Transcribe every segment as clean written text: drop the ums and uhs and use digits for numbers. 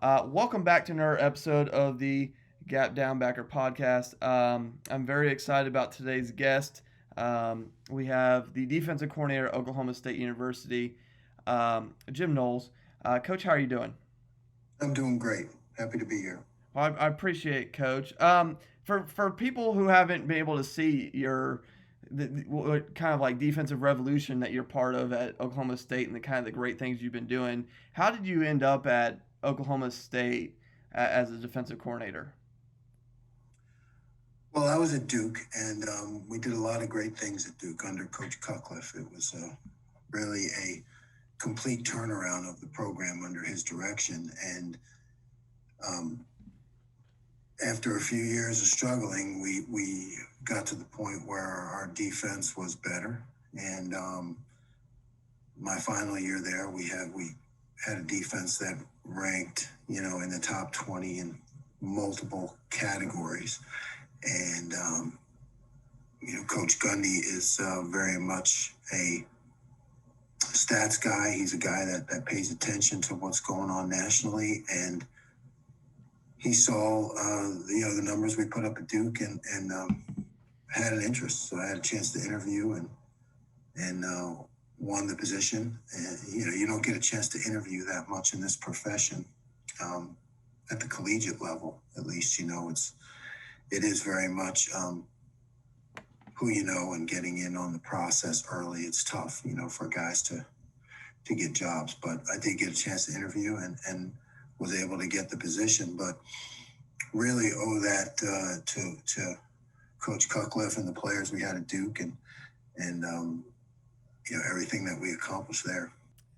Welcome back to another episode of the Gap Down Backer podcast. I'm very excited about today's guest. We have the defensive coordinator at Oklahoma State University, Jim Knowles. Coach, how are you doing? I'm doing great. Happy to be here. Well, I appreciate it, Coach. For people who haven't been able to see what kind of like defensive revolution that you're part of at Oklahoma State and the kind of the great things you've been doing, how did you end up at Oklahoma State as a defensive coordinator? Well, I was at Duke, and we did a lot of great things at Duke under Coach Cutcliffe. It was really a complete turnaround of the program under his direction. And um, after a few years of struggling, we got to the point where our defense was better. And my final year there, we had a defense that ranked, in the top 20 in multiple categories. And Coach Gundy is very much a stats guy. He's a guy that pays attention to what's going on nationally, and he saw the numbers we put up at Duke, and had an interest. So I had a chance to interview and won the position. And you don't get a chance to interview that much in this profession, at the collegiate level. At least it is very much who you know, and getting in on the process early. It's tough, for guys to get jobs. But I did get a chance to interview and was able to get the position. But really owe that to Coach Cutcliffe and the players we had at Duke, and everything that we accomplished there.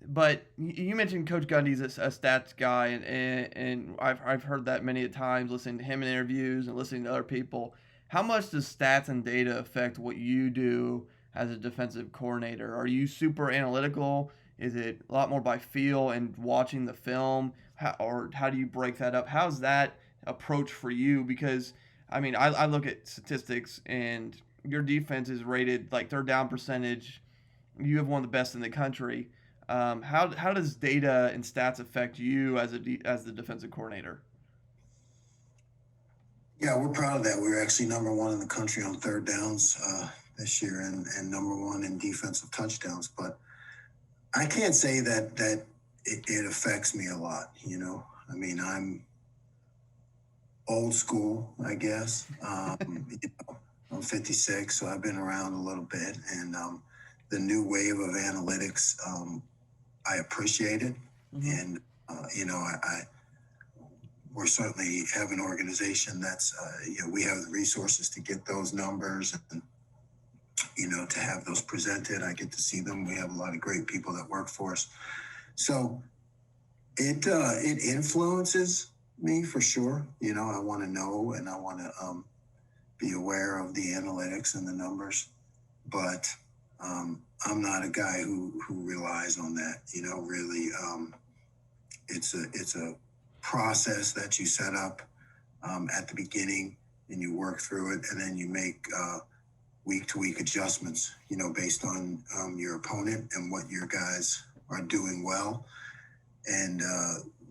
But you mentioned Coach Gundy's a stats guy, and I've heard that many a times listening to him in interviews and listening to other people. How much does stats and data affect what you do as a defensive coordinator? Are you super analytical? Is it a lot more by feel and watching the film? Or how do you break that up? How's that approach for you? Because, I mean, I look at statistics and your defense is rated like third down percentage. You have one of the best in the country. How does data and stats affect you as as the defensive coordinator? Yeah, we're proud of that. We were actually number one in the country on third downs this year, and number one in defensive touchdowns. But I can't say that it affects me a lot. I mean, I'm old school, I guess. I'm 56, so I've been around a little bit, and the new wave of analytics, I appreciate it. Mm-hmm. And I we're certainly have an organization that's we have the resources to get those numbers, and to have those presented. I get to see them. We have a lot of great people that work for us, so it influences me for sure. I want to know, and I want to be aware of the analytics and the numbers, but I'm not a guy who relies on that. Really, it's a process that you set up at the beginning, and you work through it, and then you make week to week adjustments. Based on your opponent and what your guys are doing well, and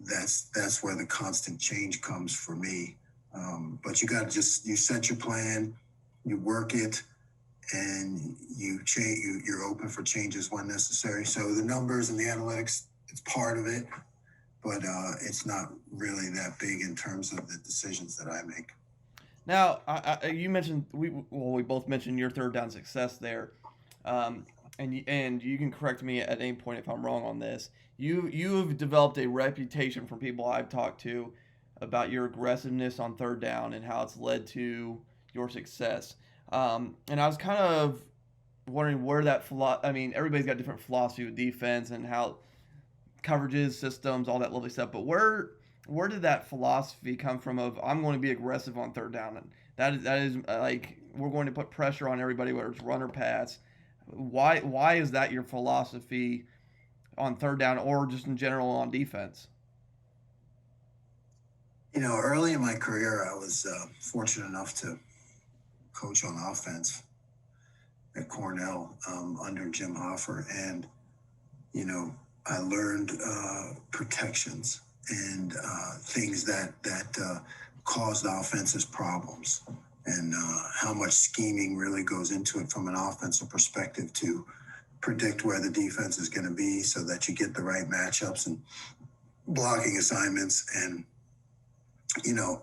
that's where the constant change comes for me. But you got to you set your plan, you work it, and you change. You're open for changes when necessary. So the numbers and the analytics, it's part of it, but it's not really that big in terms of the decisions that I make. Now, you mentioned we both mentioned your third down success there, and you can correct me at any point if I'm wrong on this. You've developed a reputation from people I've talked to about your aggressiveness on third down and how it's led to your success. And I was kind of wondering where I mean, everybody's got different philosophy with defense and how coverages, systems, all that lovely stuff. But where did that philosophy come from? Of I'm going to be aggressive on third down, and that is like we're going to put pressure on everybody, whether it's run or pass. Why is that your philosophy on third down or just in general on defense? Early in my career, I was fortunate enough to coach on offense at Cornell under Jim Hoffer, and you know I learned protections, and things that caused offenses problems, and how much scheming really goes into it from an offensive perspective to predict where the defense is going to be so that you get the right matchups and blocking assignments. And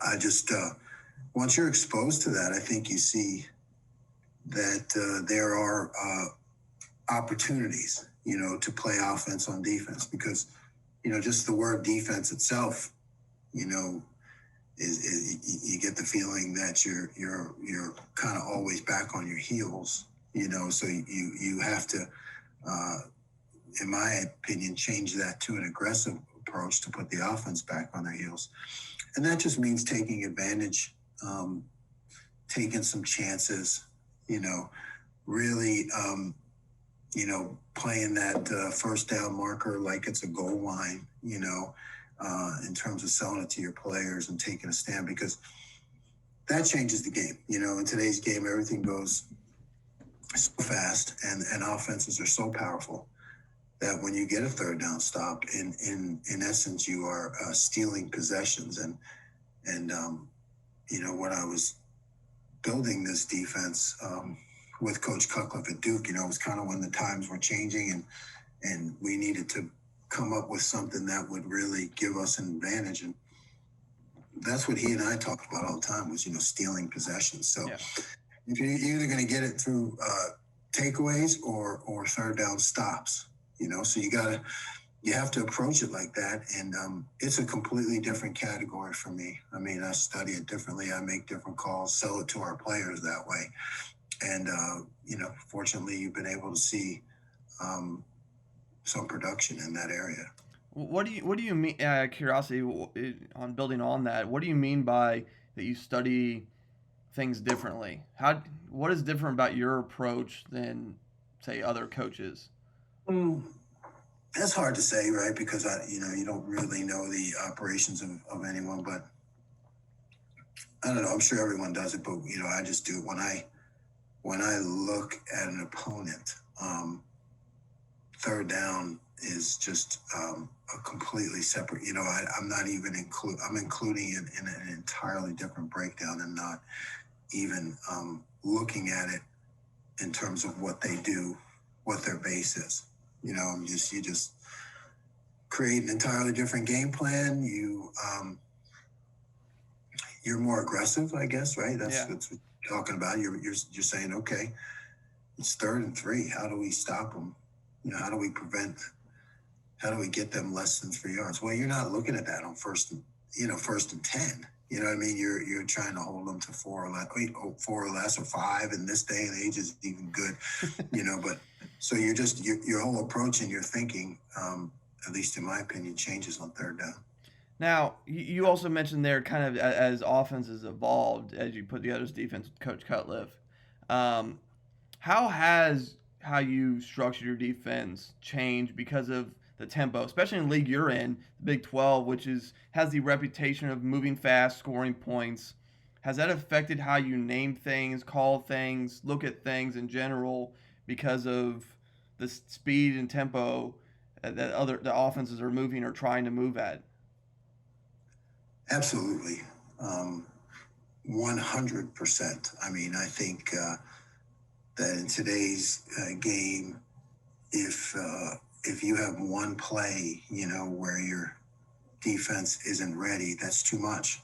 I just once you're exposed to that, I think you see that there are opportunities, to play offense on defense, because just the word defense itself, is you get the feeling that you're kind of always back on your heels, so you have to, in my opinion, change that to an aggressive approach to put the offense back on their heels. And that just means taking advantage, taking some chances, really, playing that first down marker like it's a goal line, in terms of selling it to your players and taking a stand, because that changes the game. In today's game, everything goes so fast, and offenses are so powerful that when you get a third down stop, in essence, you are stealing possessions. And when I was building this defense with Coach Cutcliffe at Duke, it was kind of when the times were changing, and we needed to come up with something that would really give us an advantage. And that's what he and I talked about all the time, was, stealing possessions. So if you're either going to get it through takeaways or third down stops, so you have to approach it like that. And it's a completely different category for me. I mean, I study it differently. I make different calls, sell it to our players that way. And, fortunately, you've been able to see some production in that area. What do you mean? Curiosity on building on that. What do you mean by that you study things differently? What is different about your approach than, say, other coaches? That's hard to say, right? Because you don't really know the operations of anyone. But I don't know. I'm sure everyone does it, but I just do it when I look at an opponent. Third down is just a completely separate. I'm not even I'm including it in an entirely different breakdown, and not even looking at it in terms of what they do, what their base is. You just create an entirely different game plan. You're more aggressive, I guess, right? That's what you're talking about. You're saying, okay, it's 3rd and 3. How do we stop them? How do we get them less than 3 yards? Well, you're not looking at that on first and 10. You know what I mean? You're trying to hold them to 4 or less, or 5. In this day and age is even good, But so your whole approach and your thinking, at least in my opinion, changes on third down. Now, you also mentioned there, kind of as offenses evolved, as you put together this defense with Coach Cutcliffe. How has how you structure your defense changed because of the tempo, especially in the league you're in, the Big 12, which has the reputation of moving fast, scoring points? Has that affected how you name things, call things, look at things in general because of the speed and tempo that the offenses are moving or trying to move at? Absolutely. 100%. I mean, I think that in today's game, if you have one play, where your defense isn't ready, that's too much,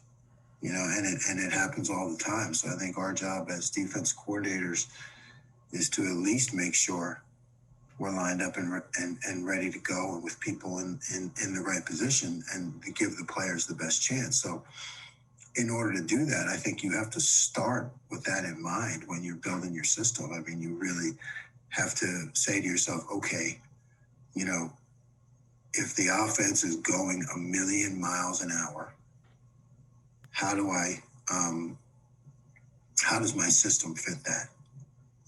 and it happens all the time. So I think our job as defense coordinators is to at least make sure we're lined up and ready to go, and with people in the right position, and to give the players the best chance. So in order to do that, I think you have to start with that in mind when you're building your system. I mean, you really have to say to yourself, okay, if the offense is going 1,000,000 miles an hour, how does my system fit that?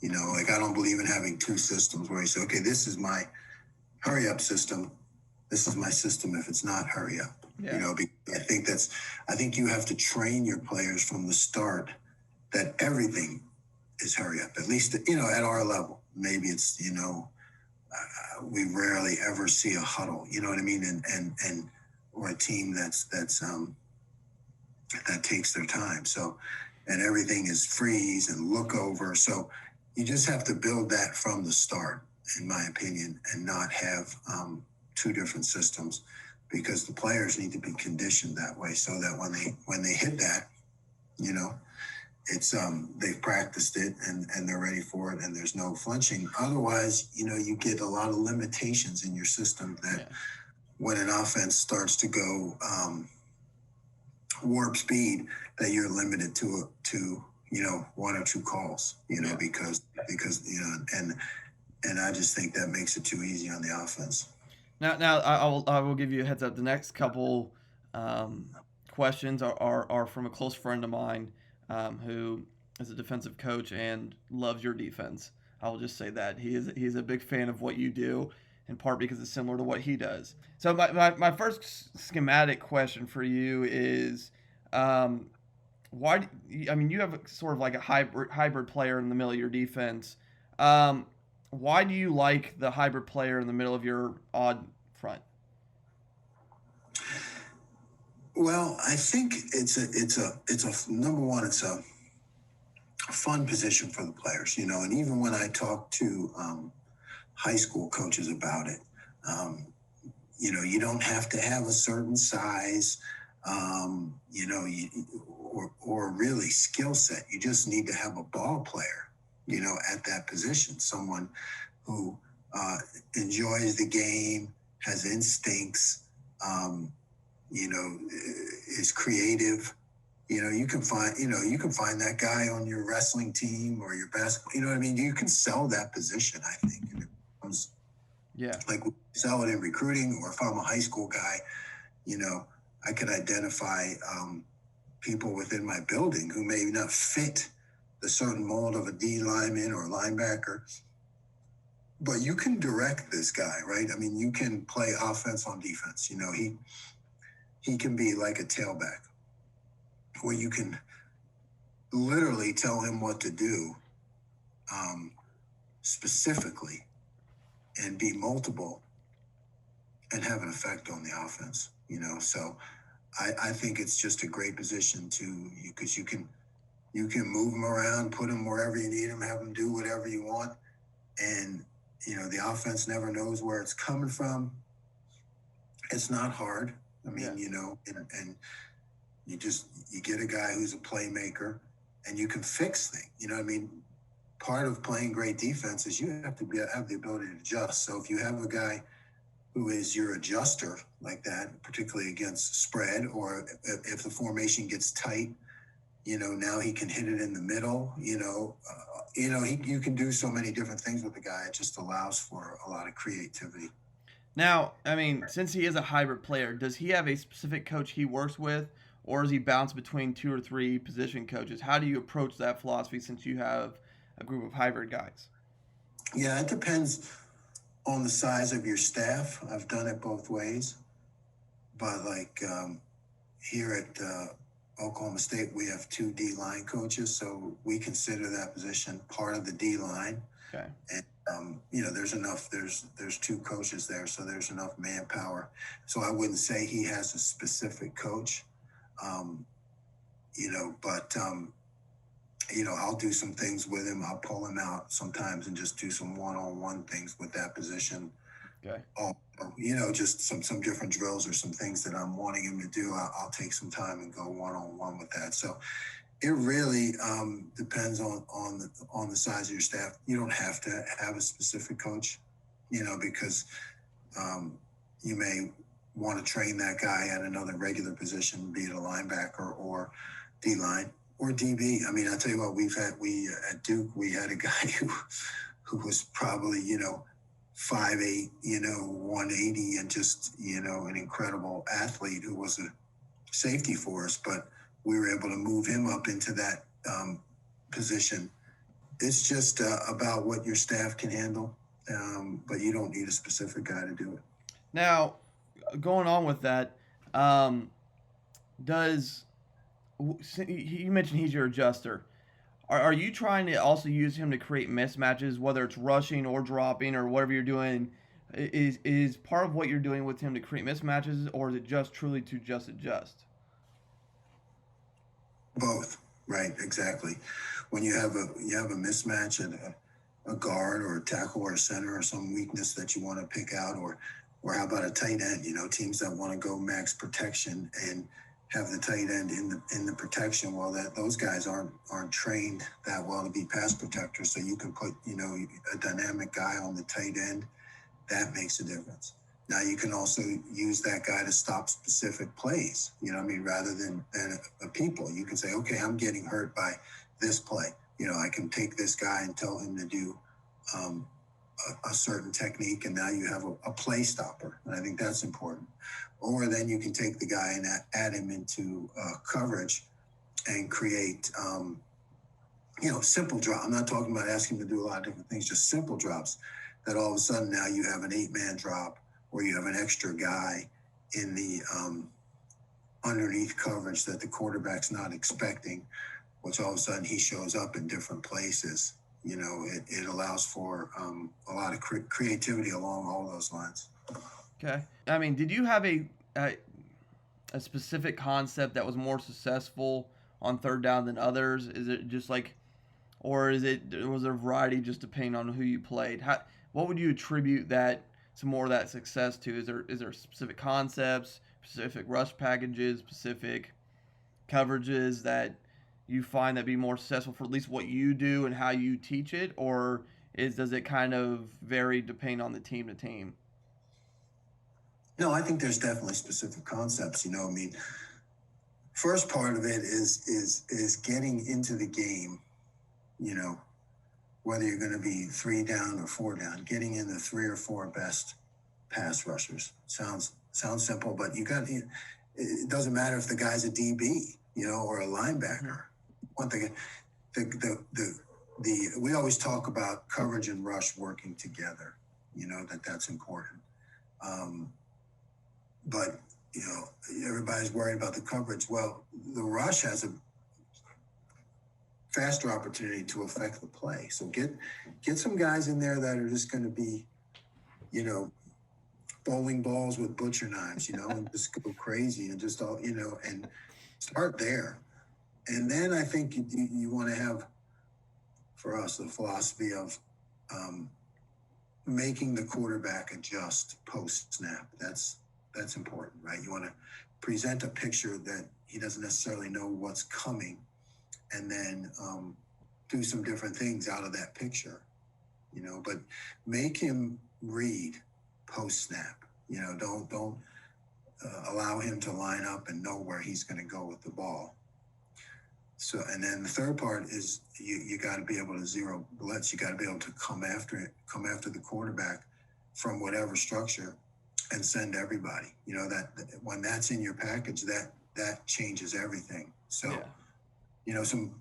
I don't believe in having two systems where you say, okay, this is my hurry up system. This is my system if it's not hurry up. Yeah. I think you have to train your players from the start that everything is hurry up, at least, at our level. Maybe it's, we rarely ever see a huddle, you know what I mean? And a team that takes their time. So, and everything is freeze and look over. So you just have to build that from the start, in my opinion, and not have two different systems, because the players need to be conditioned that way so that when they hit that, you know, it's they've practiced it and they're ready for it, and there's no flinching. Otherwise, you know, you get a lot of limitations in your system that when an offense starts to go warp speed, that you're limited to one or two calls, because and I just think that makes it too easy on the offense. Now I will give you a heads up. The next couple questions are from a close friend of mine who is a defensive coach and loves your defense. I will just say that he's a big fan of what you do, in part because it's similar to what he does. So my first schematic question for you is, why? I mean, you have sort of like a hybrid player in the middle of your defense. Why do you like the hybrid player in the middle of your odd front? Well, I think it's a number one. It's a fun position for the players, and even when I talk to high school coaches about it, you don't have to have a certain size, or really skill set. You just need to have a ball player, at that position, someone who enjoys the game, has instincts, is creative. You can find that guy on your wrestling team or your basketball. You know what I mean? You can sell that position, I think. And it becomes, like, we sell it in recruiting, or if I'm a high school guy, I could identify people within my building who may not fit the certain mold of a D lineman or linebacker, but you can direct this guy, right? I mean, you can play offense on defense. He can be like a tailback, where you can literally tell him what to do specifically, and be multiple and have an effect on the offense, So I think it's just a great position because you can move him around, put him wherever you need him, have him do whatever you want. And, the offense never knows where it's coming from. It's not hard. I mean, and you get a guy who's a playmaker, and you can fix things. I mean, part of playing great defense is you have to have the ability to adjust. So if you have a guy who is your adjuster like that, particularly against spread, or if the formation gets tight, now he can hit it in the middle. You can do so many different things with the guy. It just allows for a lot of creativity. Now, I mean, since he is a hybrid player, does he have a specific coach he works with, or does he bounce between 2 or 3 position coaches? How do you approach that philosophy since you have a group of hybrid guys? Yeah, it depends on the size of your staff. I've done it both ways, but like here at Oklahoma State, we have 2 D line coaches, so we consider that position part of the D line. Okay. And there's enough. There's 2 coaches there, so there's enough manpower. So I wouldn't say he has a specific coach, but I'll do some things with him. I'll pull him out sometimes and just do some one-on-one things with that position. Okay. Just some different drills or some things that I'm wanting him to do. I'll take some time and go one-on-one with that. So it really depends on the size of your staff. You don't have to have a specific coach, because you may want to train that guy at another regular position, be it a linebacker or D line or DB. I mean, I tell you what, at Duke, we had a guy who was probably, 5'8", 180, and just, an incredible athlete who was a safety for us, but we were able to move him up into that position. It's just about what your staff can handle, but you don't need a specific guy to do it. Now, going on with that, you mentioned he's your adjuster. Are you trying to also use him to create mismatches, whether it's rushing or dropping or whatever you're doing? Is part of what you're doing with him to create mismatches, or is it just truly to just adjust? Both, right? Exactly. When you have a mismatch at a guard or a tackle or a center or some weakness that you want to pick out, or how about a tight end? You know, teams that want to go max protection and have the tight end in the protection. Well, that those guys aren't trained that well to be pass protectors. So you can put, you know, a dynamic guy on the tight end. That makes a difference. Now you can also use that guy to stop specific plays. You know what I mean? Rather than a people, you can say, okay, I'm getting hurt by this play. You know, I can take this guy and tell him to do um, a certain technique, and now you have a play stopper. And I think that's important. Or then you can take the guy and add him into coverage and create, you know, simple drop. I'm not talking about asking him to do a lot of different things, just simple drops that all of a sudden now you have an 8-man drop or you have an extra guy in the underneath coverage that the quarterback's not expecting, which all of a sudden he shows up in different places. You know, it allows for a lot of creativity along all those lines. Okay. I mean, did you have a specific concept that was more successful on third down than others? Is it just like, or was there a variety just depending on who you played? What would you attribute that some more of that success to? Is there specific concepts, specific rush packages, specific coverages that you find that be more successful for at least what you do and how you teach it, or does it kind of vary depending on the team to team? No, I think there's definitely specific concepts. You know, I mean, first part of it is getting into the game. You know, whether you're going to be 3 down or 4 down, getting in the 3 or 4 best pass rushers. Sounds simple, but it doesn't matter if the guy's a DB, you know, or a linebacker. One thing, we always talk about coverage and rush working together. You know, that's important. But you know, everybody's worried about the coverage. Well, the rush has a faster opportunity to affect the play. So get some guys in there that are just going to be, you know, bowling balls with butcher knives, you know, and just go crazy and just all, you know, and start there. And then I think you want to have, for us, the philosophy of making the quarterback adjust post snap. That's important, right? You want to present a picture that he doesn't necessarily know what's coming, and then do some different things out of that picture, you know, but make him read post snap. You know, don't allow him to line up and know where he's going to go with the ball. So, and then the third part is you got to be able to zero blitz. You got to be able to come after the quarterback from whatever structure and send everybody. You know, that when that's in your package, that changes everything. So, yeah. You know, some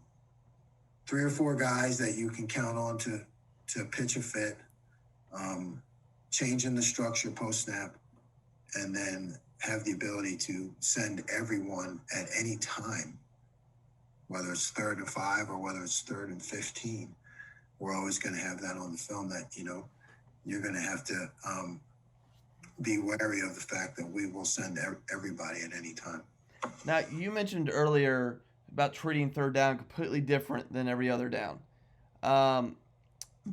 3 or 4 guys that you can count on to pitch a fit, changing the structure post snap, and then have the ability to send everyone at any time, whether it's 3rd and 5 or whether it's 3rd and 15. We're always going to have that on the film that, you know, you're going to have to be wary of the fact that we will send everybody at any time. Now, you mentioned earlier about treating third down completely different than every other down.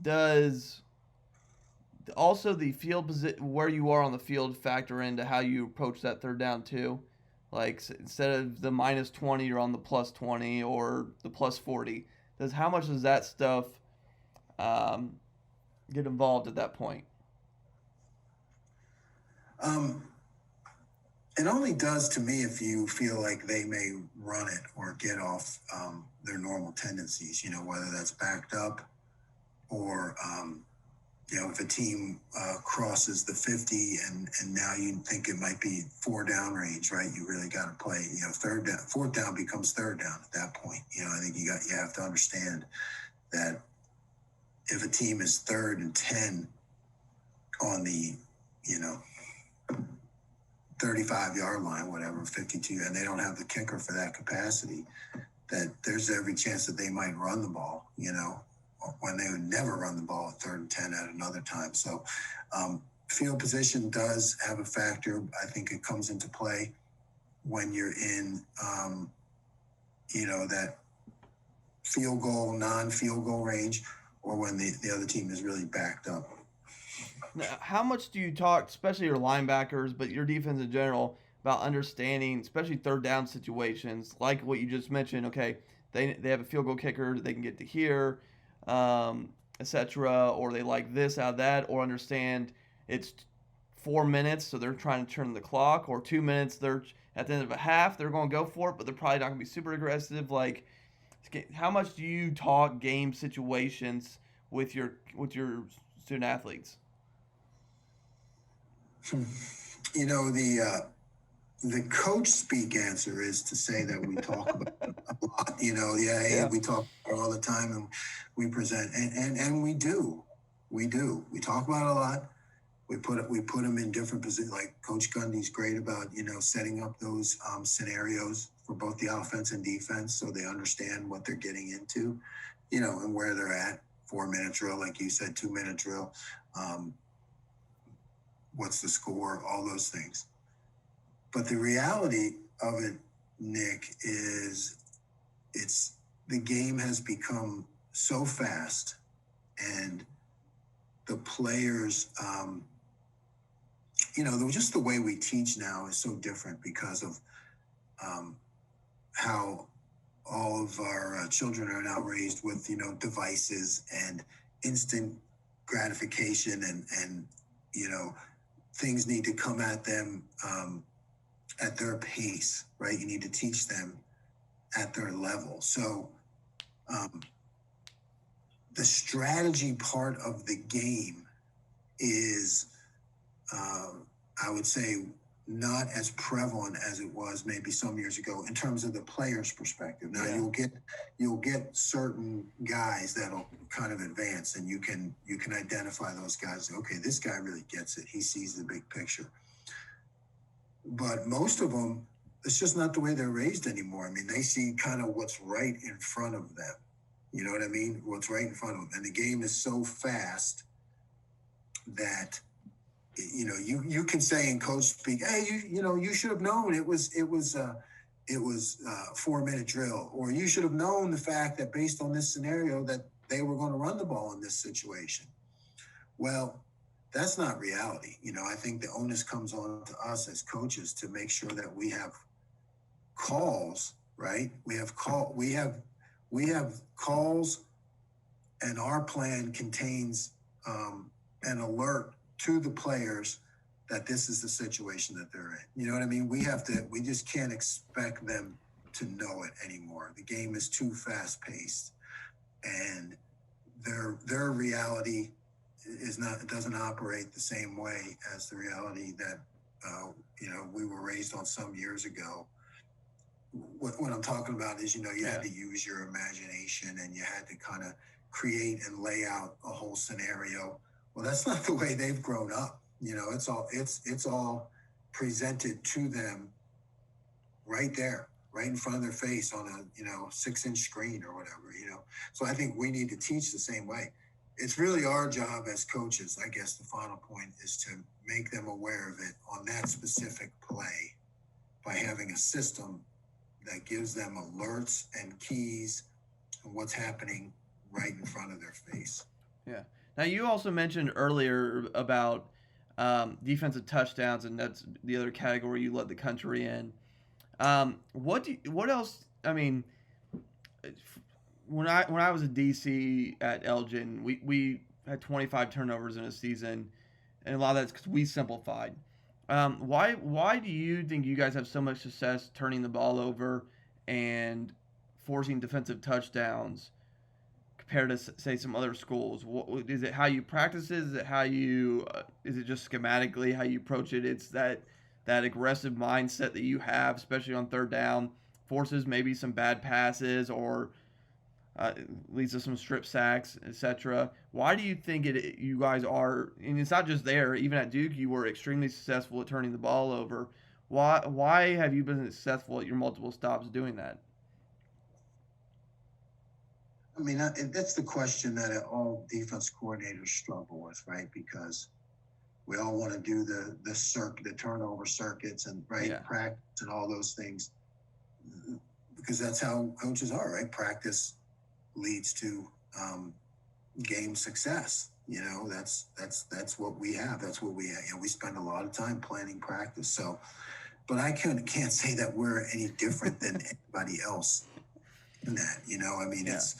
Does also the field position, where you are on the field, factor into how you approach that third down too? Like, instead of the -20, you're on the +20 or the +40. How much does that stuff get involved at that point? It only does to me if you feel like they may run it or get off their normal tendencies, you know, whether that's backed up or, you know, if a team crosses the 50 and now you think it might be 4 down range, right? You really got to play, you know, 4th down becomes 3rd down at that point. You know, I think you have to understand that if a team is 3rd and 10 on the, you know, 35-yard line, whatever, 52, and they don't have the kicker for that capacity, that there's every chance that they might run the ball, you know, when they would never run the ball at 3rd and 10 at another time. So field position does have a factor. I think it comes into play when you're in, that field goal, non-field goal range, or when the other team is really backed up. Now, how much do you talk, especially your linebackers, but your defense in general, about understanding, especially third down situations, like what you just mentioned? Okay, they have a field goal kicker, they can get to here, etc., or they like this out of that, or understand it's 4 minutes, so they're trying to turn the clock, or 2 minutes, they're at the end of a half, they're going to go for it, but they're probably not going to be super aggressive. Like, how much do you talk game situations with your student athletes? You know, the coach speak answer is to say that we talk about it a lot. Hey, Yeah. we talk about it all the time, and we present, and we do. We talk about it a lot. We put them in different positions. Like Coach Gundy's great about setting up those scenarios for both the offense and defense, so they understand what they're getting into, and where they're at. 4-minute drill, like you said, 2-minute drill. What's the score? All those things. But the reality of it, Nick, is the game has become so fast, and the players, just the way we teach now is so different because of how all of our children are now raised with, devices and instant gratification, and things need to come at them at their pace, right? You need to teach them at their level. So the strategy part of the game is, I would say, not as prevalent as it was maybe some years ago in terms of the player's perspective. Now you'll get certain guys that'll kind of advance, and you can identify those guys. Okay, this guy really gets it. He sees the big picture. But most of them, it's just not the way they're raised anymore. I mean, they see kind of what's right in front of them. You know what I mean? What's right in front of them. And the game is so fast that, you can say in coach speak, hey, you should have known it was 4-minute drill, or you should have known the fact that based on this scenario that they were going to run the ball in this situation. Well, that's not reality. I think the onus comes on to us as coaches to make sure that we have calls, right? We have calls, and our plan contains an alert to the players that this is the situation that they're in. You know what I mean? We just can't expect them to know it anymore. The game is too fast paced, and their reality doesn't operate the same way as the reality that we were raised on some years ago. What I'm talking about is, you had to use your imagination, and you had to kind of create and lay out a whole scenario. Well, that's not the way they've grown up. It's all presented to them right there, right in front of their face on a 6-inch screen or whatever. So I think we need to teach the same way. It's really our job as coaches. I guess the final point is to make them aware of it on that specific play by having a system that gives them alerts and keys and what's happening right in front of their face. Yeah. Now, you also mentioned earlier about defensive touchdowns, and that's the other category you led the country in. What else? I mean, when I was a DC at Elgin, we had 25 turnovers in a season, and a lot of that's because we simplified. Why do you think you guys have so much success turning the ball over and forcing defensive touchdowns compared to, say, some other schools? Is it how you practice it? Is it how you is it just schematically how you approach it? It's that aggressive mindset that you have, especially on third down, forces maybe some bad passes, or leads to some strip sacks, etc. Why do you think you guys are? And it's not just there. Even at Duke, you were extremely successful at turning the ball over. Why have you been successful at your multiple stops doing that? I mean, that's the question that all defense coordinators struggle with, right? Because We all want to do the turnover circuits and Yeah. practice and all those things, because that's how coaches are, right? Practice leads to game success. That's what we have. That's what we we spend a lot of time planning practice. So, but I can't say that we're any different than anybody else in that. I mean, Yeah. it's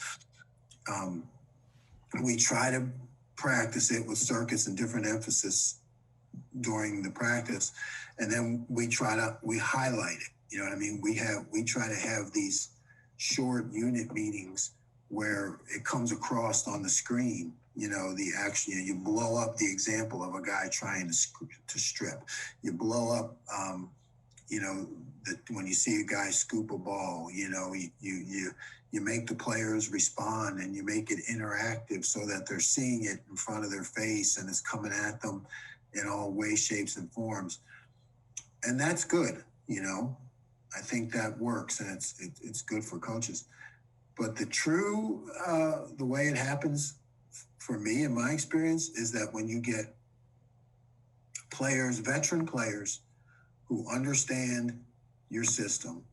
we try to practice it with circuits and different emphasis during the practice, and then we highlight it. You know what I mean? We try to have these short unit meetings where it comes across on the screen. The action. You blow up the example of a guy trying to strip. You blow up. When you see a guy scoop a ball, you make the players respond, and you make it interactive so that they're seeing it in front of their face and it's coming at them in all ways, shapes, and forms. And that's good. I think that works, and it's good for coaches. But the way it happens for me in my experience is that when you get veteran players who understand your system,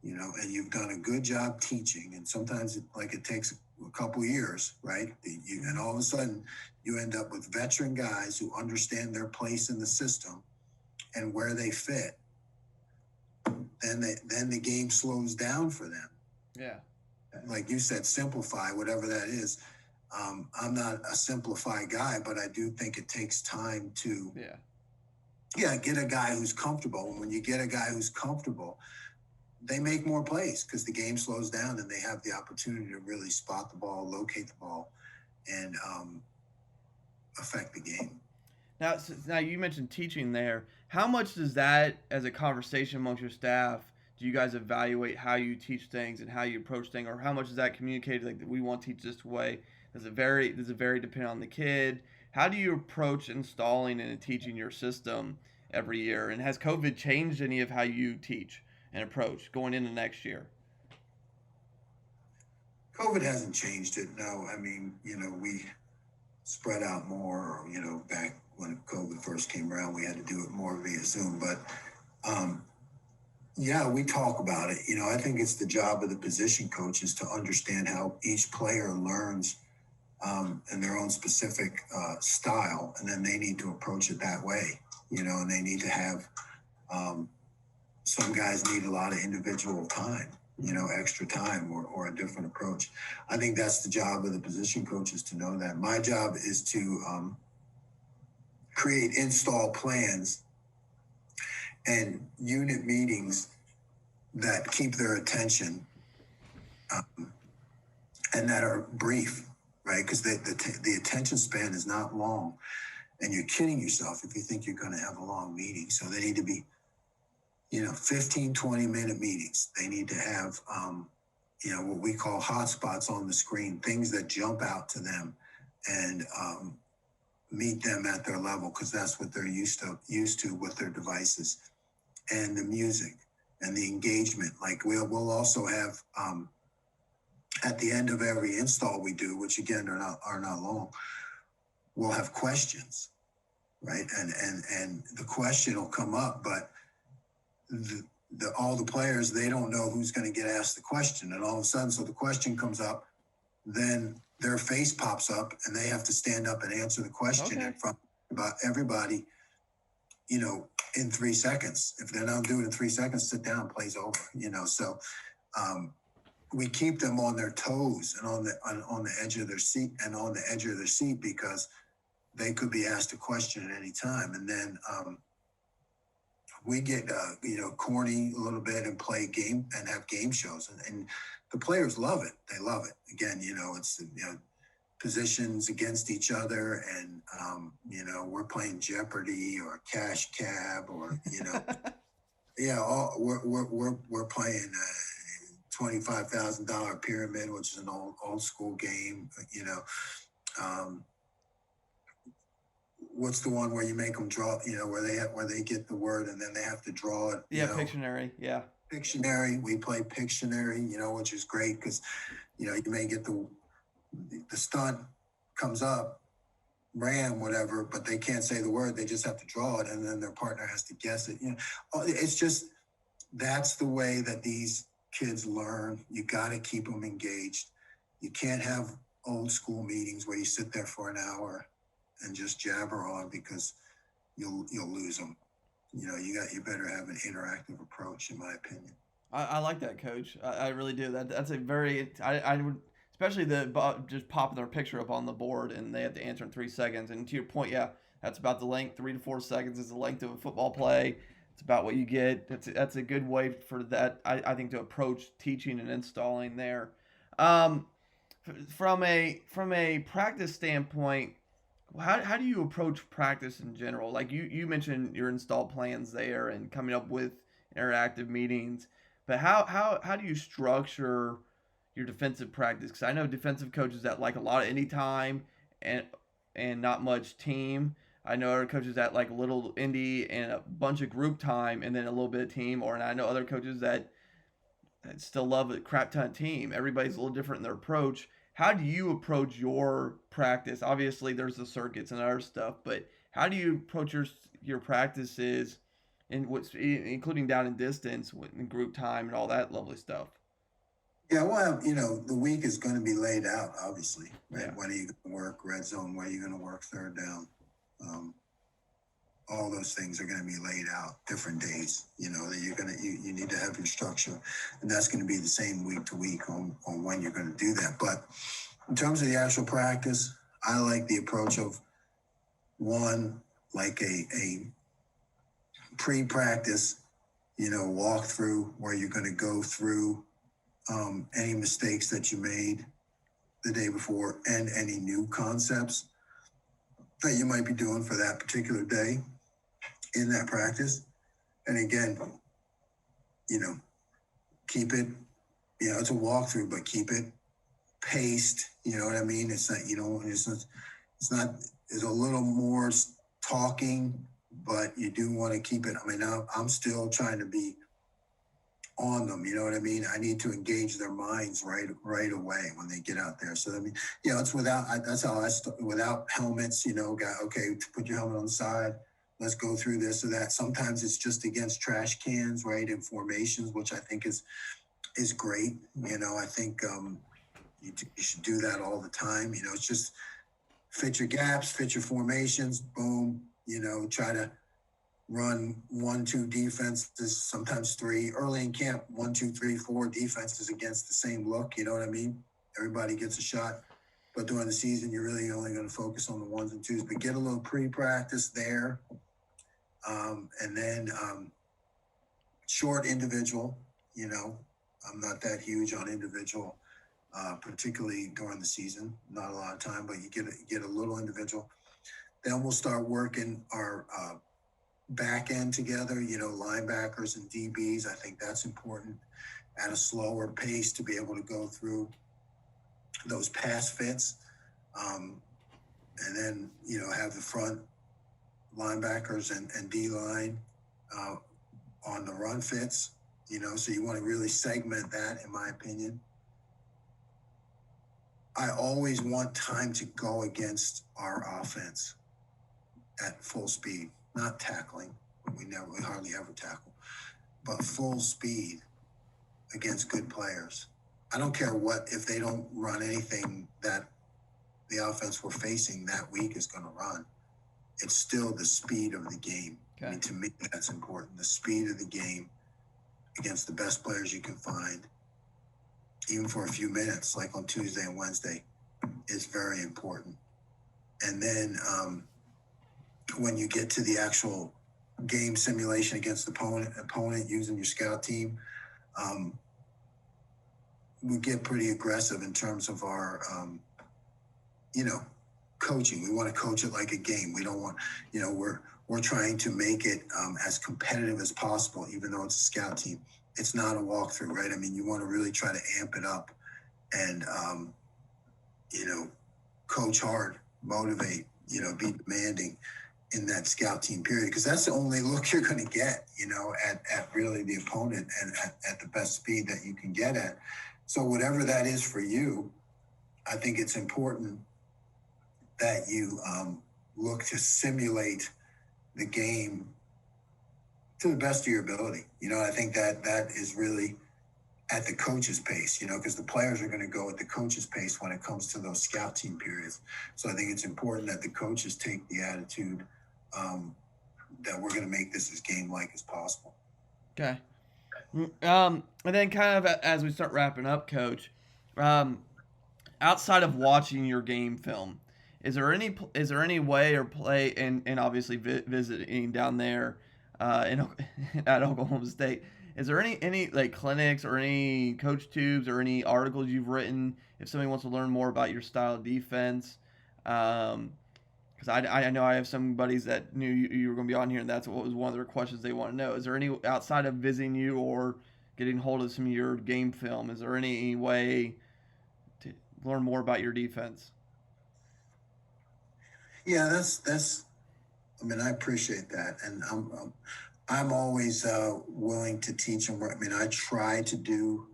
and you've done a good job teaching, and sometimes it takes a couple years, right? And all of a sudden you end up with veteran guys who understand their place in the system and where they fit. Then the game slows down for them. Yeah. Like you said, simplify, whatever that is. I'm not a simplify guy, but I do think it takes time to get a guy who's comfortable. And when you get a guy who's comfortable, they make more plays because the game slows down and they have the opportunity to really spot the ball, locate the ball, and affect the game. Now you mentioned teaching there. How much does that, as a conversation amongst your staff, do you guys evaluate how you teach things and how you approach things, or how much is that communicated? Like, we want to teach this way. Does it vary depending on the kid? How do you approach installing and teaching your system every year? And has COVID changed any of how you teach and approach going into next year? COVID hasn't changed it. No, I mean, we spread out more. Back when COVID first came around, we had to do it more via Zoom. But we talk about it. I think it's the job of the position coaches to understand how each player learns in their own specific style, and then they need to approach it that way. And they need to have some guys need a lot of individual time, extra time or a different approach. I think that's the job of the position coaches to know that. My job is to create install plans and unit meetings that keep their attention and that are brief, right? Because the attention span is not long, and you're kidding yourself if you think you're going to have a long meeting. So they need to be 15, 20-minute meetings. They need to have, what we call hotspots on the screen, things that jump out to them and meet them at their level, because that's what they're used to with their devices. And the music and the engagement. Like we'll also have, at the end of every install we do, which again are not long, we'll have questions, right? And the question will come up, but all the players, they don't know who's going to get asked the question, and all of a sudden, so the question comes up, then their face pops up, and they have to stand up and answer the question in front of everybody, in 3 seconds. If they're not doing it in 3 seconds, sit down, plays over. So we keep them on their toes and on the edge of their seat, because they could be asked a question at any time, and then we get corny a little bit and play game and have game shows, and the players love it. They love it. Again, it's positions against each other, and we're playing Jeopardy or Cash Cab, or we're playing $25,000 pyramid, which is an old school game. What's the one where you make them draw? Where they get the word and then they have to draw it. Pictionary. Yeah. Pictionary. We play Pictionary. Which is great because you may get the stunt comes up, ram whatever, but they can't say the word. They just have to draw it, and then their partner has to guess it. It's just that's the way that these kids learn. You got to keep them engaged. You can't have old school meetings where you sit there for an hour and just jabber on, because you'll lose them. You better have an interactive approach, in my opinion. I like that, Coach. I really do. That's a very I would, especially just popping their picture up on the board and they have to answer in 3 seconds. And to your point, yeah, that's about the length. 3 to 4 seconds is the length of a football play. It's about what you get. That's a good way for that. I think to approach teaching and installing there. Um, from a practice standpoint, how do you approach practice in general? Like you mentioned your installed plans there and coming up with interactive meetings, but how do you structure your defensive practice? Because I know defensive coaches that like a lot of anytime and not much team. I know other coaches that like a little indie and a bunch of group time and then a little bit of team. Or and I know other coaches that still love a crap ton of team. Everybody's a little different in their approach. How do you approach your practice? Obviously, there's the circuits and other stuff, but how do you approach your practices, and what's including down in distance, in group time, and all that lovely stuff? Yeah, well, the week is going to be laid out, obviously. Right? Yeah. When are you going to work red zone? Where are you going to work third down? All those things are going to be laid out different days. That you need to have your structure, and that's going to be the same week to week on when you're going to do that. But in terms of the actual practice, I like the approach of one, like a pre-practice, walkthrough where you're going to go through any mistakes that you made the day before and any new concepts that you might be doing for that particular day in that practice. And again, keep it, it's a walkthrough, but keep it paced. You know what I mean? It's not, it's a little more talking, but you do want to keep it. I mean, I'm still trying to be on them. You know what I mean? I need to engage their minds right away when they get out there. So, I mean, it's that's how without helmets, okay, put your helmet on the side. Let's go through this or that. Sometimes it's just against trash cans, right? In formations, which I think is great. I think you should do that all the time. It's just fit your gaps, fit your formations, boom, try to run 1-2 defenses, sometimes 3. Early in camp, 1, 2, 3, 4 defenses against the same look. You know what I mean? Everybody gets a shot. But during the season, you're really only going to focus on the 1s and 2s. But get a little pre-practice there. And then short individual, I'm not that huge on individual, particularly during the season. Not a lot of time, but you get a little individual. Then we'll start working our back end together, linebackers and DBs. I think that's important at a slower pace to be able to go through those pass fits. And then, have the front linebackers and D-line on the run fits, so you want to really segment that, in my opinion. I always want time to go against our offense at full speed, not tackling. We hardly ever tackle, but full speed against good players. I don't care if they don't run anything that the offense we're facing that week is going to run. It's still the speed of the game. Okay. I mean, to me, that's important. The speed of the game against the best players you can find, even for a few minutes, like on Tuesday and Wednesday, is very important. And then when you get to the actual game simulation against the opponent using your scout team, we get pretty aggressive in terms of our, coaching. We want to coach it like a game. We don't want, we're trying to make it as competitive as possible, even though it's a scout team. It's not a walkthrough, right? I mean, you want to really try to amp it up and, coach hard, motivate, be demanding in that scout team period, because that's the only look you're going to get, at really the opponent and at the best speed that you can get at. So whatever that is for you, I think it's important that you look to simulate the game to the best of your ability. I think that is really at the coach's pace, because the players are going to go at the coach's pace when it comes to those scout team periods. So I think it's important that the coaches take the attitude that we're going to make this as game-like as possible. Okay. And then kind of as we start wrapping up, Coach, um, outside of watching your game film, is there any way or play and obviously visiting down there in at Oklahoma State? Is there any like clinics or any coach tubes or any articles you've written if somebody wants to learn more about your style of defense? Because I know I have some buddies that knew you were going to be on here, and that's what was one of their questions they want to know. Is there any outside of visiting you or getting hold of some of your game film? Is there any way to learn more about your defense? Yeah, that's. I mean, I appreciate that, and I'm always willing to teach them. I mean, I try to do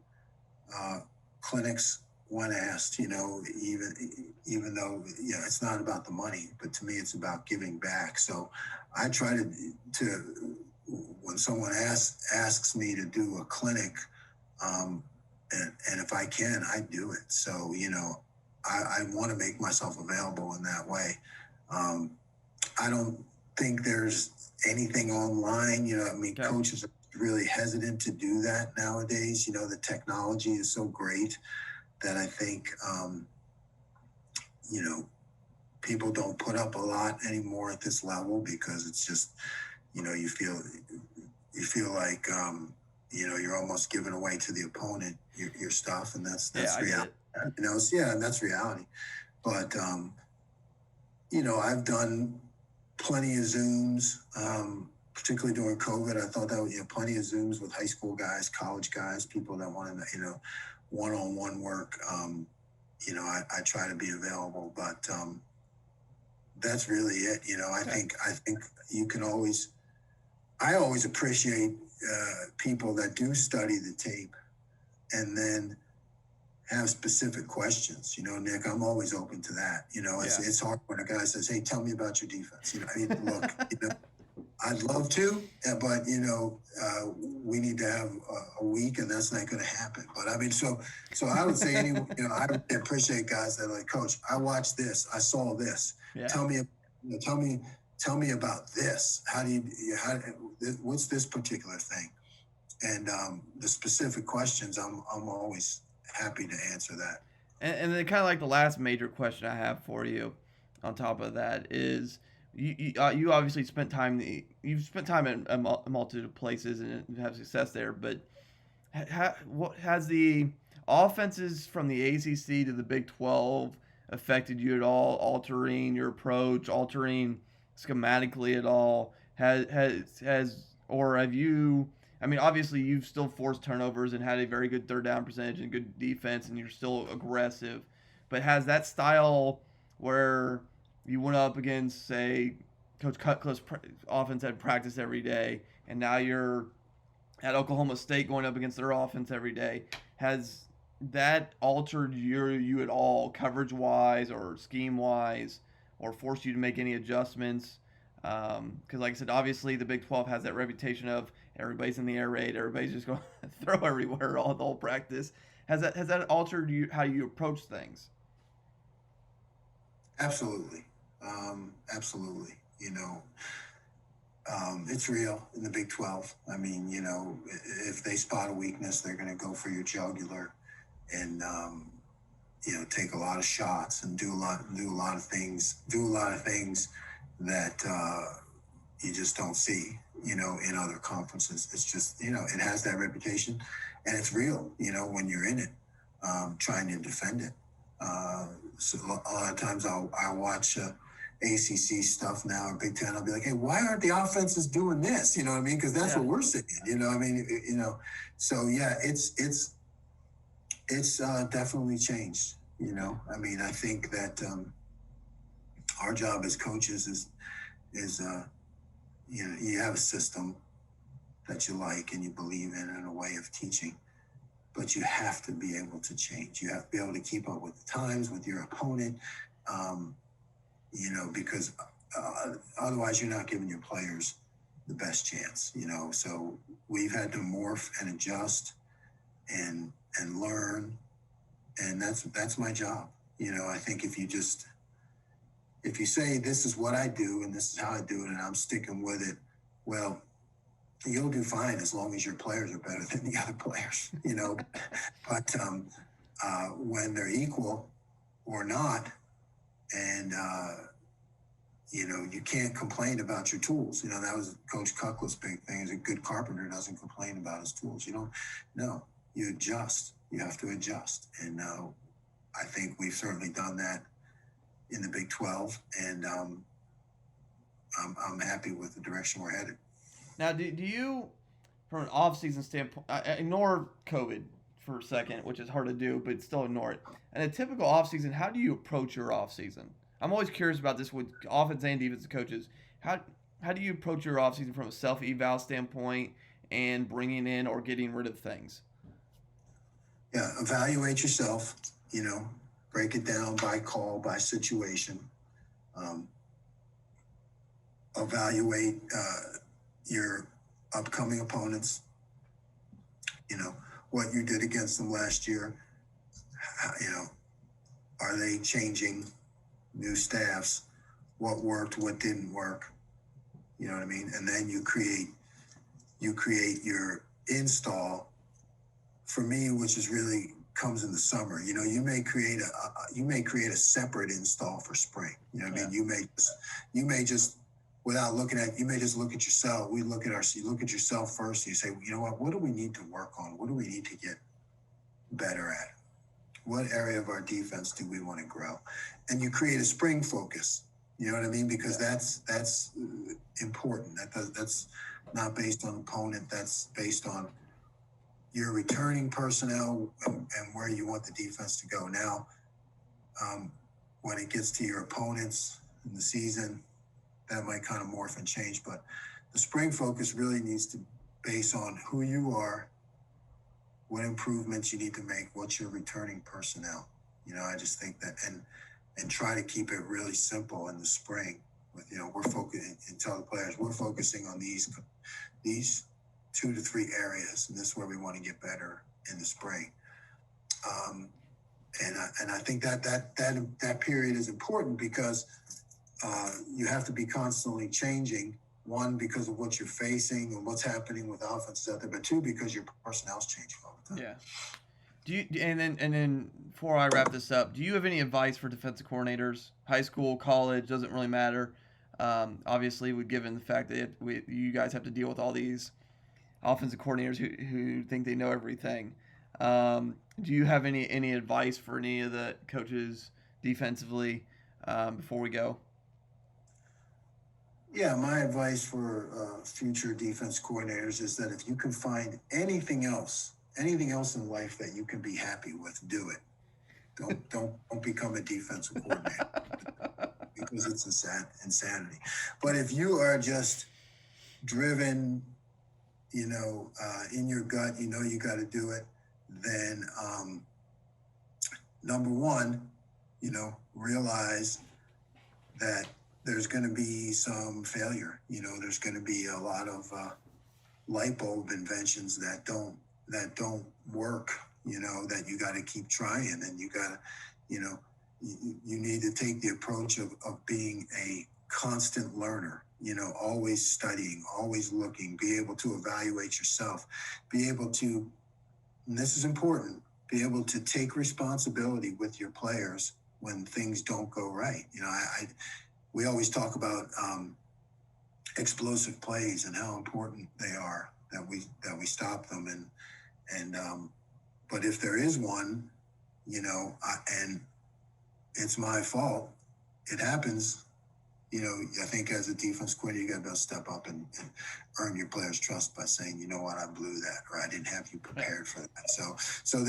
uh, clinics when asked. Even though it's not about the money, but to me, it's about giving back. So I try to when someone asks me to do a clinic, and if I can, I do it. So I want to make myself available in that way. Um, I don't think there's anything online. I mean, Okay. coaches are really hesitant to do that nowadays. The technology is so great that I think, people don't put up a lot anymore at this level because it's just, you feel like, you're almost giving away to the opponent your stuff, and that's Yeah, I get reality. it. And that's reality. But I've done plenty of Zooms, particularly during COVID. I thought that plenty of Zooms with high school guys, college guys, people that wanted one-on-one work. I try to be available, but that's really it. Okay. I think you can always. I always appreciate people that do study the tape and then have specific questions. Nick, I'm always open to that. Yeah. It's hard when a guy says, "Hey, tell me about your defense." I mean, look, I'd love to, but we need to have a week, and that's not going to happen. But I mean, so I would say, I appreciate guys that are like, "Coach, I watched this, I saw this. Yeah. Tell me, tell me about this. What's this particular thing?" And the specific questions, I'm always happy to answer that. And then kind of like the last major question I have for you, on top of that, is you obviously you've spent time in a multitude of places and have success there, but what has the offenses from the ACC to the Big 12 affected you at all, altering your approach, altering schematically at all? Has or have you? I mean, obviously you've still forced turnovers and had a very good third down percentage and good defense, and you're still aggressive. But has that style where you went up against, say, Coach Cutcliffe's offense had practice every day, and now you're at Oklahoma State going up against their offense every day. Has that altered you at all, coverage wise or scheme wise, or forced you to make any adjustments? Because, like I said, obviously the Big 12 has that reputation of everybody's in the air raid, everybody's just going to throw everywhere all the whole practice. Has that altered you how you approach things? Absolutely, absolutely. It's real in the Big 12. I mean, if they spot a weakness, they're going to go for your jugular and, take a lot of shots and do a lot of things that you just don't see, in other conferences. It's just, it has that reputation and it's real, when you're in it, trying to defend it. So a lot of times I'll watch ACC stuff now or Big Ten. I'll be like, hey, why aren't the offenses doing this? You know what I mean? Because that's Yeah. what we're seeing. I mean, So yeah, it's definitely changed. I mean, I think that our job as coaches is you have a system that you like and you believe in and a way of teaching, but you have to be able to change. You have to be able to keep up with the times, with your opponent, because Otherwise, you're not giving your players the best chance. So we've had to morph and adjust and learn, and that's my job. I think if you say this is what I do and this is how I do it and I'm sticking with it, well, you'll do fine as long as your players are better than the other players. But when they're equal or not, and you can't complain about your tools. That was Coach Cuckla's big thing. Is a good carpenter doesn't complain about his tools. No, you adjust. You have to adjust, and I think we've certainly done that in the Big 12, and I'm happy with the direction we're headed. Now, do you, from an off-season standpoint, ignore COVID for a second, which is hard to do, but still ignore it. In a typical off-season, how do you approach your off-season? I'm always curious about this with offense and defensive coaches. How do you approach your off-season from a self-eval standpoint and bringing in or getting rid of things? Yeah, evaluate yourself, break it down by call, by situation. Evaluate your upcoming opponents, what you did against them last year. Are they changing new staffs? What worked, what didn't work? You know what I mean? And then you create your install. For me, which is really comes in the summer. You may create a separate install for spring. You know what I mean? You may just without looking at, you may just look at yourself. You look at yourself first. And you say, you know what do we need to work on? What do we need to get better at? What area of our defense do we want to grow? And you create a spring focus. You know what I mean? Because that's important. That's not based on opponent. That's based on your returning personnel and where you want the defense to go. Now, when it gets to your opponents in the season, that might kind of morph and change. But the spring focus really needs to base on who you are, what improvements you need to make, what's your returning personnel. I just think that, and try to keep it really simple in the spring. With we're focusing and tell the players we're focusing on these 2 to 3 areas, and this is where we want to get better in the spring. And I think that period is important because you have to be constantly changing. 1, because of what you're facing and what's happening with offenses out there, but 2, because your personnel's changing all the time. Yeah. Do you and then before I wrap this up, do you have any advice for defensive coordinators, high school, college, doesn't really matter? Obviously, given the fact that you guys have to deal with all these offensive coordinators who think they know everything. Do you have any advice for any of the coaches defensively before we go? Yeah, my advice for future defense coordinators is that if you can find anything else in life that you can be happy with, do it. Don't become a defensive coordinator because it's insanity. But if you are just driven, in your gut, you got to do it, then number 1, realize that there's going to be some failure. There's going to be a lot of light bulb inventions that don't work, that you got to keep trying, and you got to, you need to take the approach of being a constant learner, always studying, always looking, be able to evaluate yourself, be able to, and this is important, be able to take responsibility with your players when things don't go right. We always talk about explosive plays and how important they are, that we stop them, and but if there is one, and it's my fault, it happens. I think as a defense coordinator, you got to be able to step up and earn your players' trust by saying, you know what, I blew that, or I didn't have you prepared for that. So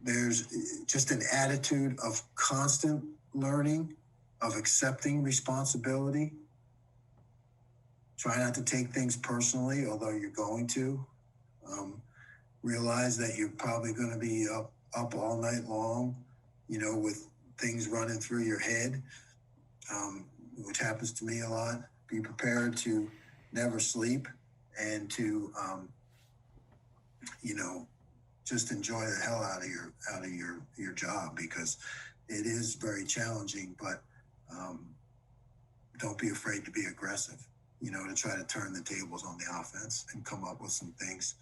there's just an attitude of constant learning, of accepting responsibility. Try not to take things personally, although you're going to. Realize that you're probably going to be up all night long, with things running through your head. which happens to me a lot. Be prepared to never sleep and to, just enjoy the hell out of your job, because it is very challenging. But don't be afraid to be aggressive. To try to turn the tables on the offense and come up with some things.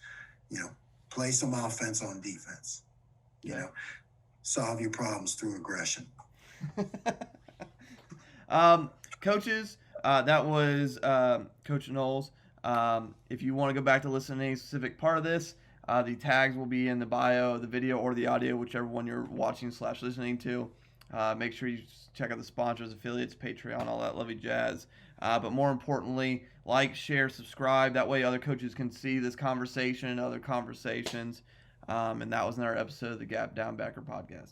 Play some offense on defense. Solve your problems through aggression. Coaches, that was Coach Knowles. If you want to go back to listen to any specific part of this, the tags will be in the bio of the video or the audio, whichever one you're watching / listening to. Make sure you check out the sponsors, affiliates, Patreon, all that lovely jazz. But more importantly, like, share, subscribe. That way other coaches can see this conversation and other conversations. And that was another episode of the Gap Down Backer podcast.